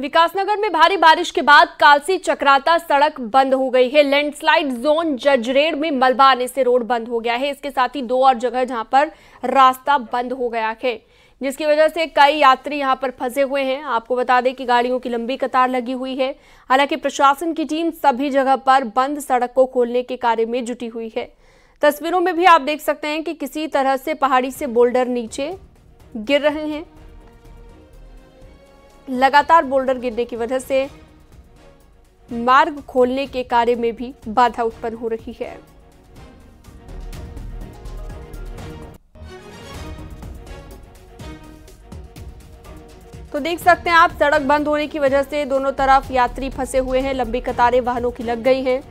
विकासनगर में भारी बारिश के बाद कालसी चक्राता सड़क बंद हो गई है। लैंडस्लाइड जोन जजरेड़ में मलबा आने से रोड बंद हो गया है। इसके साथ ही 2 और जगह जहां पर रास्ता बंद हो गया है, जिसकी वजह से कई यात्री यहां पर फंसे हुए हैं। आपको बता दें कि गाड़ियों की लंबी कतार लगी हुई है। हालांकि प्रशासन की टीम सभी जगह पर बंद सड़क को खोलने के कार्य में जुटी हुई है। तस्वीरों में भी आप देख सकते हैं कि किसी तरह से पहाड़ी से बोल्डर नीचे गिर रहे हैं। लगातार बोल्डर गिरने की वजह से मार्ग खोलने के कार्य में भी बाधा उत्पन्न हो रही है। तो देख सकते हैं आप, सड़क बंद होने की वजह से दोनों तरफ यात्री फंसे हुए हैं। लंबी कतारें वाहनों की लग गई हैं।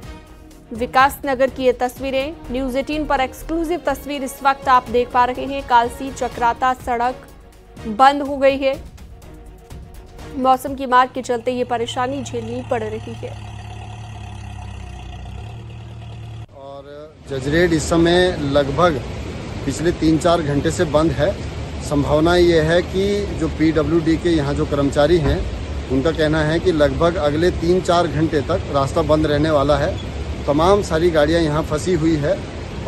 विकासनगर की ये तस्वीरें, न्यूज़ 18 पर एक्सक्लूसिव तस्वीर इस वक्त आप देख पा रहे हैं। कालसी चक्राता सड़क बंद हो गई है। मौसम की मार के चलते ये परेशानी झेलनी पड़ रही है। और जजरेड़ इस समय लगभग पिछले 3-4 घंटे से बंद है। संभावना ये है कि जो PWD के यहाँ जो कर्मचारी हैं, उनका कहना है कि लगभग अगले 3-4 घंटे तक रास्ता बंद रहने वाला है। तमाम सारी गाड़ियाँ यहाँ फंसी हुई है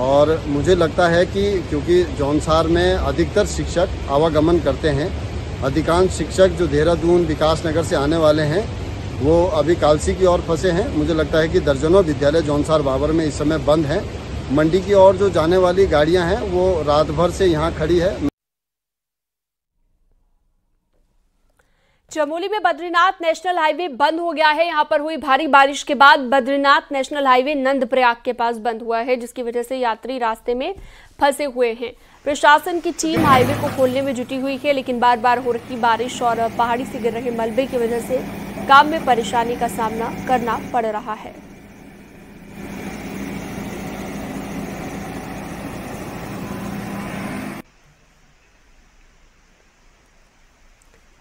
और मुझे लगता है कि क्योंकि जौनसार में अधिकतर शिक्षक आवागमन करते हैं, अधिकांश शिक्षक जो देहरादून विकासनगर से आने वाले हैं वो अभी कालसी की ओर फंसे हैं। मुझे लगता है कि दर्जनों विद्यालय जौनसार बाबर में इस समय बंद हैं। मंडी की ओर जो जाने वाली गाड़ियां हैं वो रात भर से यहां खड़ी है। चमोली में बद्रीनाथ नेशनल हाईवे बंद हो गया है। यहां पर हुई भारी बारिश के बाद बद्रीनाथ नेशनल हाईवे नंदप्रयाग के पास बंद हुआ है, जिसकी वजह से यात्री रास्ते में फंसे हुए हैं। प्रशासन की टीम हाईवे को खोलने में जुटी हुई है, लेकिन बार बार हो रही बारिश और पहाड़ी से गिर रहे मलबे की वजह से काम में परेशानी का सामना करना पड़ रहा है।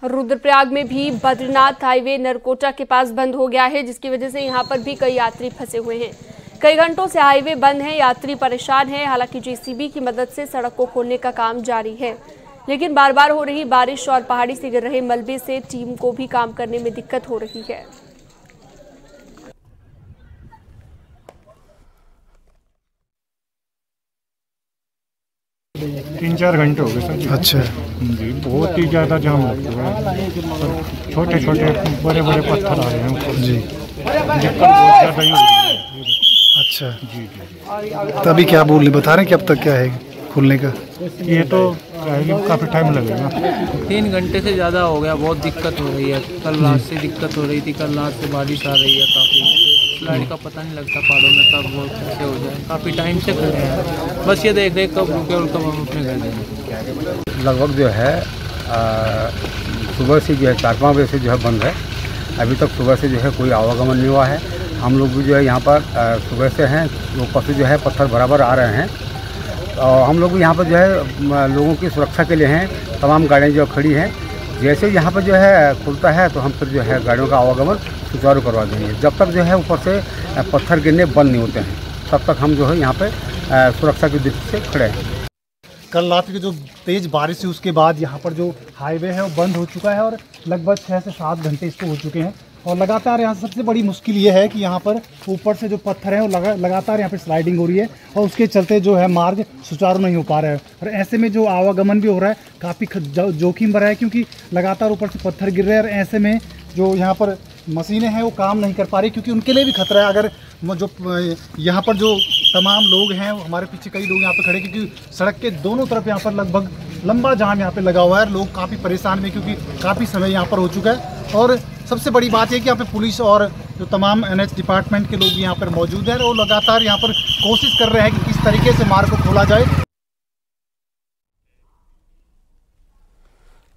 रुद्रप्रयाग में भी बद्रीनाथ हाईवे नरकोटा के पास बंद हो गया है, जिसकी वजह से यहां पर भी कई यात्री फंसे हुए हैं। कई घंटों से हाईवे बंद है, यात्री परेशान है। हालांकि JCB की मदद से सड़क को खोलने का काम जारी है, लेकिन बार बार हो रही बारिश और पहाड़ी से गिर रहे मलबे से टीम को भी काम करने में दिक्कत हो रही है। तीन 4 घंटे हो गए सर। अच्छा जी, बहुत ही ज़्यादा जाम लग चुका है। छोटे छोटे बड़े बड़े पत्थर आ रहे हैं जी। दिक्कत बहुत ज़्यादा ही हो रही है। अच्छा जी जी। तभी क्या बता रहे हैं कि अब तक क्या है खुलने का? ये तो काफ़ी टाइम लगेगा। 3 घंटे से ज़्यादा हो गया। बहुत दिक्कत हो रही है। कल रात से दिक्कत हो रही थी। कल रात से बारिश आ रही है काफ़ी। स्लाइड का पता नहीं लगता पहाड़ों में, कब वो कैसे हो जाए। काफ़ी टाइम से खड़े हैं, बस ये देख रहे कब रुके और कब हम अपने घर जाएँ। लगभग जो है सुबह से जो है 4-5 बजे से जो है बंद है। अभी तक सुबह से जो है कोई आवागमन नहीं हुआ है। हम लोग भी जो है यहाँ पर सुबह से हैं, वो पत्थर जो है पत्थर बराबर आ रहे हैं और हम लोग भी यहाँ पर जो है लोगों की सुरक्षा के लिए हैं। तमाम गाड़ियाँ जो खड़ी हैं, जैसे यहाँ पर जो है खुलता है तो हम फिर जो है गाड़ियों का आवागमन सुचारू करवा देंगे। जब तक जो है ऊपर से पत्थर गिरने बंद नहीं होते हैं, तब तक हम जो है यहाँ पर सुरक्षा की दृष्टि से खड़े हैं। कल रात की जो तेज़ बारिश है उसके बाद यहाँ पर जो हाईवे है वो बंद हो चुका है और लगभग 6 से 7 घंटे इसको हो चुके हैं। और लगातार यहाँ सबसे बड़ी मुश्किल ये है कि यहाँ पर ऊपर से जो पत्थर है वो लगातार यहाँ पर स्लाइडिंग हो रही है और उसके चलते जो है मार्ग सुचारू नहीं हो पा रहा है। और ऐसे में जो आवागमन भी हो रहा है काफ़ी जोखिम भरा है, क्योंकि लगातार ऊपर से पत्थर गिर रहे हैं और ऐसे में जो यहाँ पर मशीनें हैं वो काम नहीं कर पा रही, क्योंकि उनके लिए भी खतरा है। अगर जो यहाँ पर जो तमाम लोग हैं, हमारे पीछे कई लोग यहाँ पर खड़े, क्योंकि सड़क के दोनों तरफ यहाँ पर लगभग लंबा जाम यहाँ पे लगा हुआ है। लोग काफ़ी परेशान में, क्योंकि काफ़ी समय यहाँ पर हो चुका है। और सबसे बड़ी बात है कि यहाँ पे पुलिस और जो तमाम NH डिपार्टमेंट के लोग यहाँ पर मौजूद हैं और लगातार यहाँ पर कोशिश कर रहे हैं कि किस तरीके से मार्ग को खोला जाए।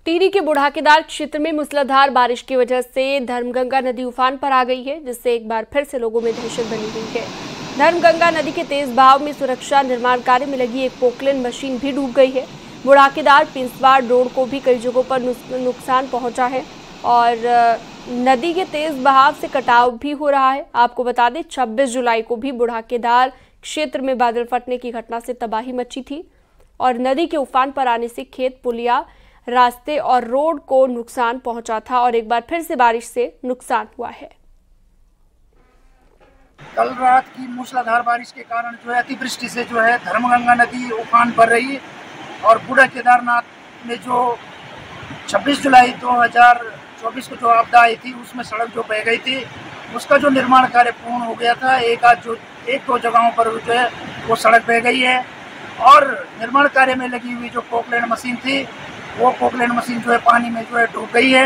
टिहरी के बुढ़ाकेदार क्षेत्र में मूसलाधार बारिश की वजह से धर्मगंगा नदी उफान पर आ गई है, जिससे एक बार फिर से लोगों में दहशत बनी हुई है। धर्मगंगा नदी के तेज बहाव में सुरक्षा निर्माण कार्य में लगी एक पोकलेन मशीन भी डूब गई है। बुढ़ाकेदार पिंसवाड़ रोड को भी कई जगहों पर नुकसान पहुंचा है और नदी के तेज बहाव से कटाव भी हो रहा है। आपको बता दें 26 जुलाई को भी बुढ़ाकेदार क्षेत्र में बादल फटने की घटना से तबाही मची थी और नदी के उफान पर आने से खेत पुलिया रास्ते और रोड को नुकसान पहुंचा था और एक बार फिर से बारिश से नुकसान हुआ है। कल रात की मूसलाधार बारिश के कारण जो है अतिवृष्टि से जो है धर्मगंगा नदी उफान पर रही और बूढ़ा केदारनाथ में जो 26 जुलाई 2024 को जो आपदा आई थी उसमें सड़क जो बह गई थी उसका जो निर्माण कार्य पूर्ण हो गया था। एक दो जगहों पर जो है वो सड़क बह गई है और निर्माण कार्य में लगी हुई जो पोकलैंड मशीन थी वो पोकलैंड मशीन जो है पानी में जो है डूब गई है।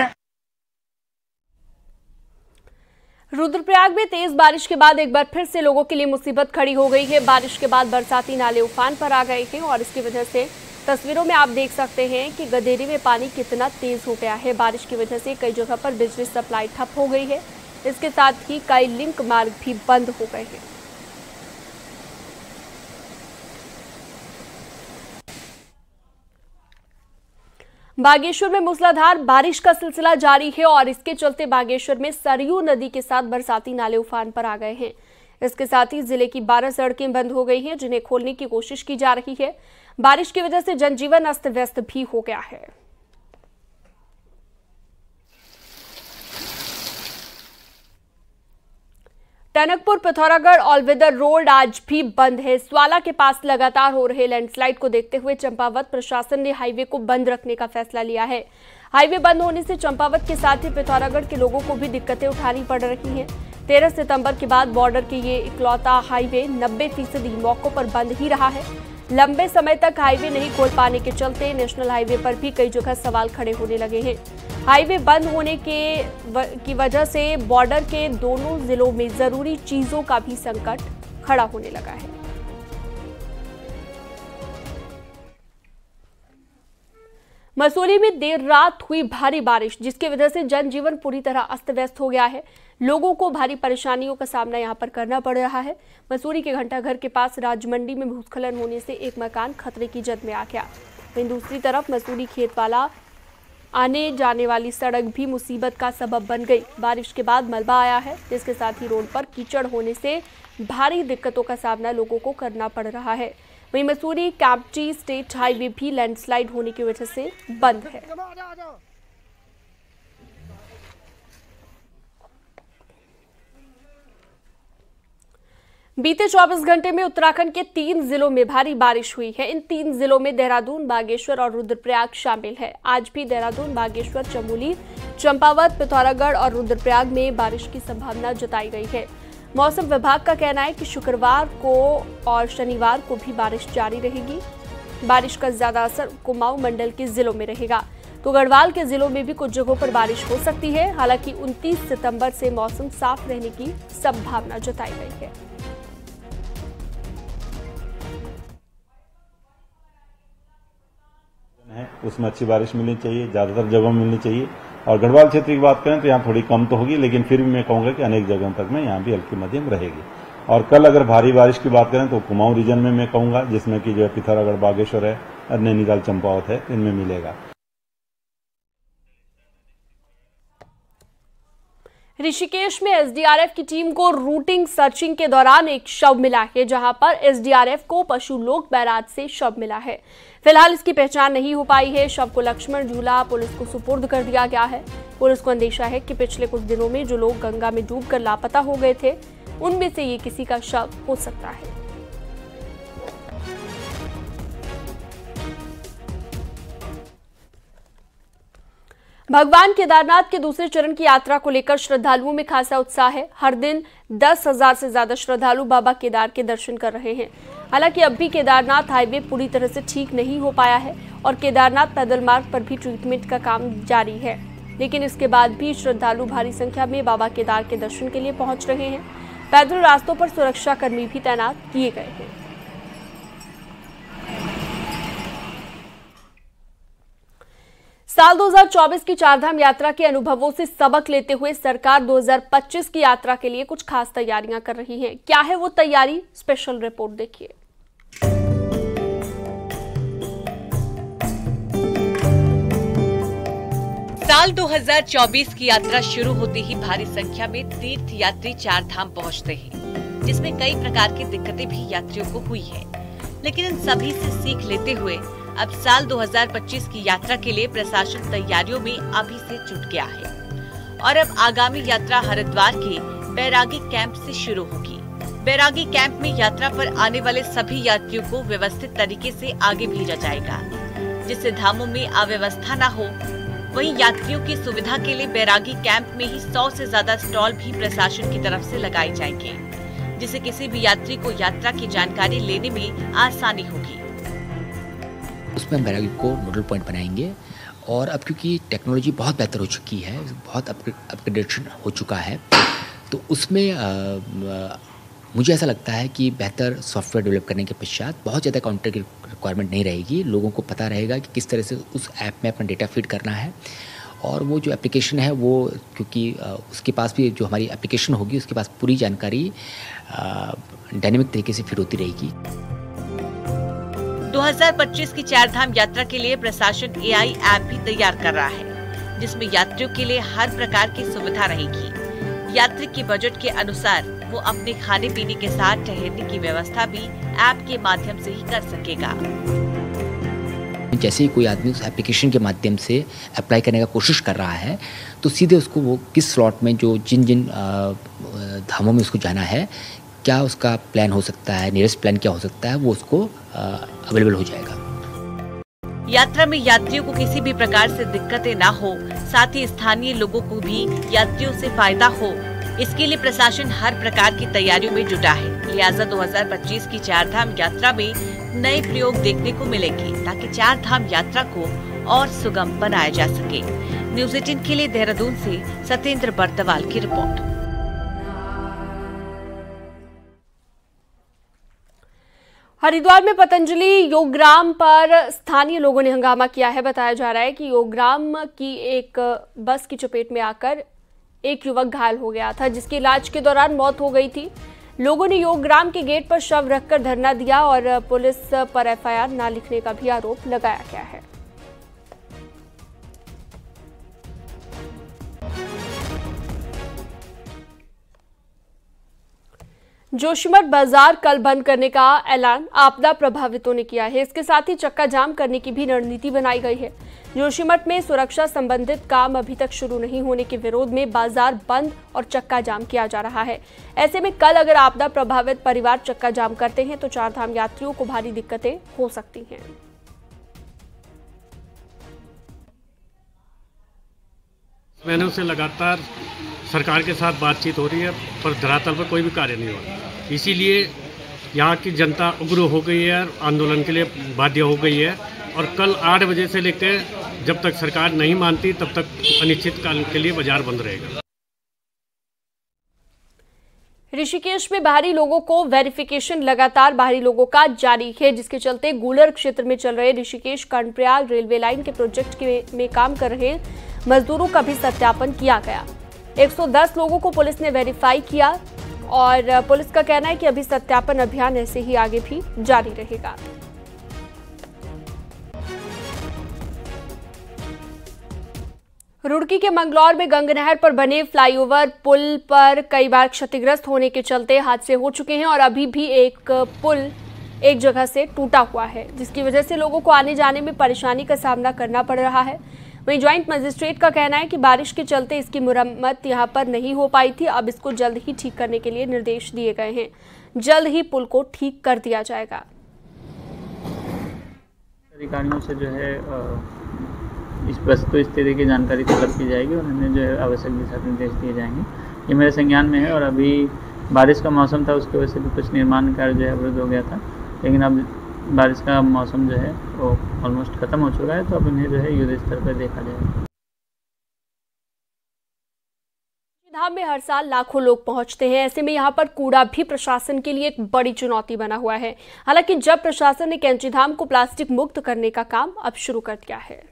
रुद्रप्रयाग में तेज बारिश के बाद एक बार फिर से लोगों के लिए मुसीबत खड़ी हो गई है। बारिश के बाद बरसाती नाले उफान पर आ गए हैं और इसकी वजह से तस्वीरों में आप देख सकते हैं कि गदेरी में पानी कितना तेज हो गया है। बारिश की वजह से कई जगह पर बिजली सप्लाई ठप हो गई है। इसके साथ ही कई लिंक मार्ग भी बंद हो गए हैं। बागेश्वर में मूसलाधार बारिश का सिलसिला जारी है और इसके चलते बागेश्वर में सरयू नदी के साथ बरसाती नाले उफान पर आ गए हैं। इसके साथ ही जिले की 12 सड़कें बंद हो गई हैं जिन्हें खोलने की कोशिश की जा रही है। बारिश की वजह से जनजीवन अस्त व्यस्त भी हो गया है। टनकपुर पिथौरागढ़ ऑलवेदर रोड आज भी बंद है। स्वाला के पास लगातार हो रहे लैंडस्लाइड को देखते हुए चंपावत प्रशासन ने हाईवे को बंद रखने का फैसला लिया है। हाईवे बंद होने से चंपावत के साथ ही पिथौरागढ़ के लोगों को भी दिक्कतें उठानी पड़ रही हैं। 13 सितंबर के बाद बॉर्डर के ये इकलौता हाईवे 90% मौकों पर बंद ही रहा है। लंबे समय तक हाईवे नहीं खोल पाने के चलते नेशनल हाईवे पर भी कई जगह सवाल खड़े होने लगे हैं। हाईवे बंद होने की वजह से बॉर्डर के दोनों जिलों में जरूरी चीजों का भी संकट खड़ा होने लगा है। मसूरी में देर रात हुई भारी बारिश जिसकी वजह से जनजीवन पूरी तरह अस्त व्यस्त हो गया है। लोगों को भारी परेशानियों का सामना यहां पर करना पड़ रहा है। मसूरी के घंटाघर के पास राजमंडी में भूस्खलन होने से एक मकान खतरे की जद में आ गया। वहीं दूसरी तरफ मसूरी खेतवाला आने जाने वाली सड़क भी मुसीबत का सबब बन गई। बारिश के बाद मलबा आया है जिसके साथ ही रोड पर कीचड़ होने से भारी दिक्कतों का सामना लोगों को करना पड़ रहा है। वहीं मसूरी कैंपटी स्टेट हाईवे भी लैंडस्लाइड होने की वजह से बंद है। बीते 24 घंटे में उत्तराखंड के 3 जिलों में भारी बारिश हुई है। इन 3 जिलों में देहरादून, बागेश्वर और रुद्रप्रयाग शामिल है। आज भी देहरादून, बागेश्वर, चमोली, चंपावत, पिथौरागढ़ और रुद्रप्रयाग में बारिश की संभावना जताई गई है। मौसम विभाग का कहना है कि शुक्रवार को और शनिवार को भी बारिश जारी रहेगी। बारिश का ज्यादा असर कुमाऊं मंडल के जिलों में रहेगा तो गढ़वाल के जिलों में भी कुछ जगहों पर बारिश हो सकती है। हालांकि 29 सितंबर से मौसम साफ रहने की संभावना जताई गई है। उसमें अच्छी बारिश मिलनी चाहिए, ज्यादातर जगहों में मिलनी चाहिए। और गढ़वाल क्षेत्र की बात करें तो यहाँ थोड़ी कम तो होगी, लेकिन फिर भी मैं कहूंगा कि अनेक जगहों तक में यहाँ भी हल्की मध्यम रहेगी। और कल अगर भारी बारिश की बात करें तो कुमाऊं रीजन में मैं कहूंगा, जिसमें कि जो है पिथौरागढ़, बागेश्वर है, नैनीताल, चंपावत है, इनमें मिलेगा। ऋषिकेश में एसडीआरएफ की टीम को रूटिंग सर्चिंग के दौरान एक शव मिला है, जहां पर एसडीआरएफ को पशु लोक बैराज से शव मिला है। फिलहाल इसकी पहचान नहीं हो पाई है। शव को लक्ष्मण झूला पुलिस को सुपुर्द कर दिया गया है। पुलिस को अंदेशा है कि पिछले कुछ दिनों में जो लोग गंगा में डूबकर लापता हो गए थे उनमें से ये किसी का शव हो सकता है। भगवान केदारनाथ के दूसरे चरण की यात्रा को लेकर श्रद्धालुओं में खासा उत्साह है। हर दिन 10,000 से ज्यादा श्रद्धालु बाबा केदार के दर्शन कर रहे हैं। हालांकि अब भी केदारनाथ हाईवे पूरी तरह से ठीक नहीं हो पाया है और केदारनाथ पैदल मार्ग पर भी ट्रीटमेंट का काम जारी है, लेकिन इसके बाद भी श्रद्धालु भारी संख्या में बाबा केदार के दर्शन के लिए पहुंच रहे हैं। पैदल रास्तों पर सुरक्षा कर्मी भी तैनात किए गए हैं। साल 2024 की चारधाम यात्रा के अनुभवों से सबक लेते हुए सरकार 2025 की यात्रा के लिए कुछ खास तैयारियां कर रही है। क्या है वो तैयारी? स्पेशल रिपोर्ट देखिए। साल 2024 की यात्रा शुरू होते ही भारी संख्या में तीर्थ यात्री चारधाम पहुंचते हैं, जिसमें कई प्रकार की दिक्कतें भी यात्रियों को हुई है, लेकिन इन सभी से सीख लेते हुए अब साल 2025 की यात्रा के लिए प्रशासन तैयारियों में अभी से जुट गया है और अब आगामी यात्रा हरिद्वार के बैरागी कैंप से शुरू होगी। बैरागी कैंप में यात्रा पर आने वाले सभी यात्रियों को व्यवस्थित तरीके से आगे भेजा जाएगा, जिससे धामों में अव्यवस्था न हो। वहीं यात्रियों की सुविधा के लिए बैरागी कैंप में ही 100 से ज्यादा स्टॉल भी प्रशासन की तरफ से लगाए जाएंगे, जिससे किसी भी यात्री को यात्रा की जानकारी लेने में आसानी होगी। उसमें हम बैरागी को नोडल पॉइंट बनाएंगे और अब क्योंकि टेक्नोलॉजी बहुत बेहतर हो चुकी है, बहुत अपग्रेडेशन हो चुका है, तो उसमें मुझे ऐसा लगता है कि बेहतर सॉफ्टवेयर डेवलप करने के पश्चात बहुत ज़्यादा काउंटर की रिक्वायरमेंट नहीं रहेगी। लोगों को पता रहेगा कि किस तरह से उस ऐप में अपना डेटा फीड करना है और वो जो एप्लीकेशन है वो, क्योंकि उसके पास भी जो हमारी एप्लीकेशन होगी उसके पास पूरी जानकारी डायनेमिक तरीके से फीड होती रहेगी। 2025 की चारधाम यात्रा के लिए प्रशासन AI ऐप भी तैयार कर रहा है, जिसमें यात्रियों के लिए हर प्रकार की सुविधा रहेगी। यात्री के बजट के अनुसार वो अपने खाने पीने के साथ ठहरने की व्यवस्था भी ऐप के माध्यम से ही कर सकेगा। जैसे ही कोई आदमी उस एप्लीकेशन के माध्यम से अप्लाई करने का कोशिश कर रहा है तो सीधे उसको वो किस स्लॉट में जो जिन जिन धामों में उसको जाना है, क्या उसका प्लान हो सकता है, नियरेस्ट प्लान क्या हो सकता है, वो उसको अवेलेबल हो जाएगा। यात्रा में यात्रियों को किसी भी प्रकार से दिक्कतें ना हो, साथ ही स्थानीय लोगों को भी यात्रियों से फायदा हो, इसके लिए प्रशासन हर प्रकार की तैयारियों में जुटा है। लिहाजा 2025 की चारधाम यात्रा में नए प्रयोग देखने को मिलेंगे, ताकि चारधाम यात्रा को और सुगम बनाया जा सके। न्यूज़ 18 के लिए देहरादून से सत्येंद्र बर्तवाल की रिपोर्ट। हरिद्वार में पतंजलि योगग्राम पर स्थानीय लोगों ने हंगामा किया है। बताया जा रहा है कि योगग्राम की एक बस की चपेट में आकर एक युवक घायल हो गया था, जिसकी इलाज के दौरान मौत हो गई थी। लोगों ने योगग्राम के गेट पर शव रखकर धरना दिया और पुलिस पर FIR न लिखने का भी आरोप लगाया गया है। जोशीमठ बाजार कल बंद करने का ऐलान आपदा प्रभावितों ने किया है। इसके साथ ही चक्का जाम करने की भी रणनीति बनाई गई है। जोशीमठ में सुरक्षा संबंधित काम अभी तक शुरू नहीं होने के विरोध में बाजार बंद और चक्का जाम किया जा रहा है। ऐसे में कल अगर आपदा प्रभावित परिवार चक्का जाम करते हैं तो चारधाम यात्रियों को भारी दिक्कतें हो सकती हैं। महीनों से लगातार सरकार के साथ बातचीत हो रही है, पर धरातल पर कोई भी कार्य नहीं हो रहा। इसीलिए यहाँ की जनता उग्र हो गई है, आंदोलन के लिए बाध्य हो गई है और कल 8 बजे से लेकर जब तक सरकार नहीं मानती तब तक अनिश्चित काल के लिए बाजार बंद रहेगा। ऋषिकेश में बाहरी लोगों को वेरिफिकेशन लगातार बाहरी लोगों का जारी है, जिसके चलते गूलर क्षेत्र में चल रहे ऋषिकेश कर्णप्रयाग रेलवे लाइन के प्रोजेक्ट में काम कर रहे मजदूरों का भी सत्यापन किया गया। 110 लोगों को पुलिस ने वेरीफाई किया और पुलिस का कहना है कि अभी सत्यापन अभियान ऐसे ही आगे भी जारी रहेगा। रुड़की के मंगलौर में गंगनहर पर बने फ्लाईओवर पुल पर कई बार क्षतिग्रस्त होने के चलते हादसे हो चुके हैं और अभी भी एक पुल एक जगह से टूटा हुआ है, जिसकी वजह से लोगों को आने जाने में परेशानी का सामना करना पड़ रहा है। वहीं ज्वाइंट मजिस्ट्रेट का कहना है कि बारिश के चलते इसकी मुरम्मत यहां पर नहीं हो पाई थी। अब इसको जल्द ही ठीक करने के लिए निर्देश दिए गए हैं। जल्द ही पुल को ठीक कर दिया जाएगा। अधिकारियों से जो है इस वस्तु स्थिति की जानकारी तलब की जाएगी और उन्हें जो है आवश्यक दिशा निर्देश दिए जाएंगे। ये मेरे संज्ञान में है और अभी बारिश का मौसम था, उसकी वजह से भी कुछ निर्माण कार्य जो है अवरुद्ध हो गया था, लेकिन अब बारिश का मौसम जो है वो ऑलमोस्ट खत्म हो चुका है, तो अब इन्हें जो है युद्ध स्तर पर देखा जाएगा। धाम में हर साल लाखों लोग पहुंचते हैं। ऐसे में यहां पर कूड़ा भी प्रशासन के लिए एक बड़ी चुनौती बना हुआ है। हालांकि जब प्रशासन ने कैंची धाम को प्लास्टिक मुक्त करने का काम अब शुरू कर दिया है।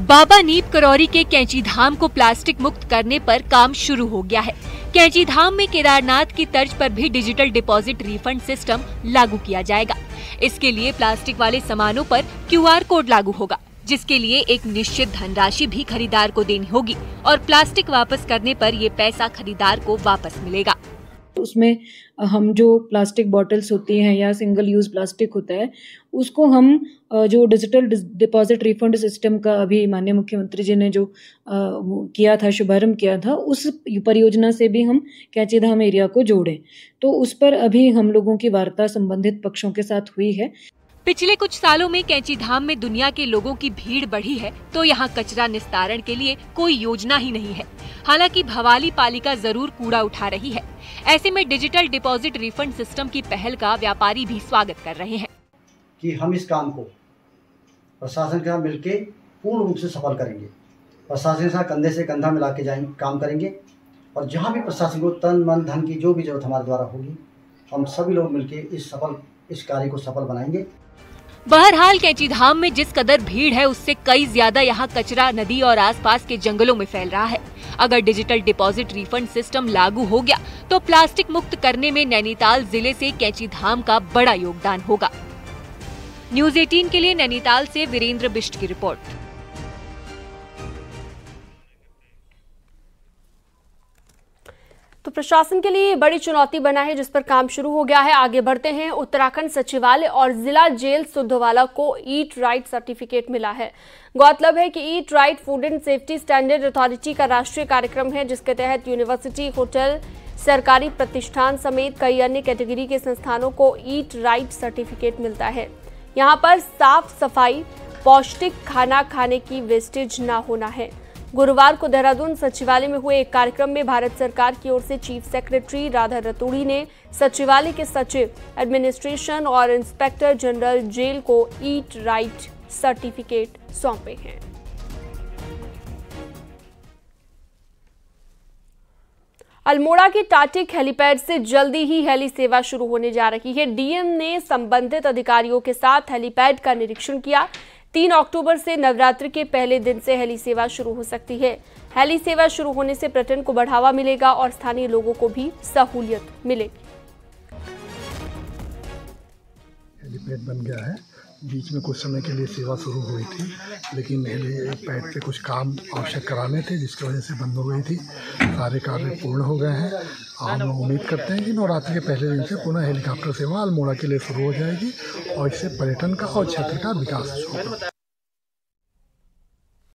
बाबा नीप करौरी के कैंची धाम को प्लास्टिक मुक्त करने पर काम शुरू हो गया है। कैंची धाम में केदारनाथ की तर्ज पर भी डिजिटल डिपॉजिट रिफंड सिस्टम लागू किया जाएगा। इसके लिए प्लास्टिक वाले सामानों पर QR कोड लागू होगा, जिसके लिए एक निश्चित धनराशि भी खरीदार को देनी होगी और प्लास्टिक वापस करने पर ये पैसा खरीदार को वापस मिलेगा। उसमें हम जो प्लास्टिक बॉटल्स होती हैं या सिंगल यूज़ प्लास्टिक होता है, उसको हम जो डिजिटल डिपॉजिट रिफंड सिस्टम का अभी माननीय मुख्यमंत्री जी ने जो किया था, शुभारंभ किया था, उस परियोजना से भी हम कैंचीधाम एरिया को जोड़ें। तो उस पर अभी हम लोगों की वार्ता संबंधित पक्षों के साथ हुई है। पिछले कुछ सालों में कैंचीधाम में दुनिया के लोगों की भीड़ बढ़ी है, तो यहाँ कचरा निस्तारण के लिए कोई योजना ही नहीं है। हालांकि भवाली पालिका जरूर कूड़ा उठा रही है। ऐसे में डिजिटल डिपॉजिट रिफंड सिस्टम की पहल का व्यापारी भी स्वागत कर रहे हैं कि हम इस काम को प्रशासन के साथ मिलकर पूर्ण रूप से सफल करेंगे। प्रशासन के साथ कंधे से कंधा मिला के जाएंगे, काम करेंगे और जहाँ भी प्रशासन को तन मन धन की जो भी जरूरत हमारे द्वारा होगी, हम सभी लोग मिलकर इस कार्य को सफल बनाएंगे। बहरहाल कैंचीधाम में जिस कदर भीड़ है, उससे कई ज्यादा यहाँ कचरा नदी और आसपास के जंगलों में फैल रहा है। अगर डिजिटल डिपॉजिट रिफंड सिस्टम लागू हो गया तो प्लास्टिक मुक्त करने में नैनीताल जिले से कैंचीधाम का बड़ा योगदान होगा। न्यूज़ 18 के लिए नैनीताल से वीरेंद्र बिष्ट की रिपोर्ट। तो प्रशासन के लिए बड़ी चुनौती बना है, जिस पर काम शुरू हो गया है। आगे बढ़ते हैं। उत्तराखंड सचिवालय और जिला जेल सुद्धवाला को ईट राइट सर्टिफिकेट मिला है। गौरतलब है कि eat right food and safety standard authority का राष्ट्रीय कार्यक्रम है, जिसके तहत यूनिवर्सिटी, होटल, सरकारी प्रतिष्ठान समेत कई अन्य कैटेगरी के संस्थानों को ईट राइट सर्टिफिकेट मिलता है। यहाँ पर साफ सफाई, पौष्टिक खाना खाने की वेस्टेज न होना है। गुरुवार को देहरादून सचिवालय में हुए एक कार्यक्रम में भारत सरकार की ओर से चीफ सेक्रेटरी राधा रतूड़ी ने सचिवालय के सचिव, एडमिनिस्ट्रेशन और इंस्पेक्टर जनरल जेल को ईट राइट सर्टिफिकेट सौंपे हैं। अल्मोड़ा के टाटिक हेलीपैड से जल्दी ही हेली सेवा शुरू होने जा रही है। डीएम ने संबंधित अधिकारियों के साथ हेलीपैड का निरीक्षण किया। 3 अक्टूबर से नवरात्रि के पहले दिन से हेली सेवा शुरू हो सकती है। हेली सेवा शुरू होने से पर्यटन को बढ़ावा मिलेगा और स्थानीय लोगों को भी सहूलियत मिलेगी। हेलीपैड बन गया है। बीच में कुछ समय के लिए सेवा शुरू हुई थी, लेकिन हेलीपैड पे कुछ काम आवश्यक कराने थे, जिसकी वजह से बंद हो गई थी। सारे कार्य पूर्ण हो गए हैं। हम लोग उम्मीद करते हैं कि नवरात्रि के पहले दिन से पुनः हेलीकॉप्टर सेवा अल्मोड़ा के लिए शुरू हो जाएगी और इससे पर्यटन का और क्षेत्र का विकास होगा।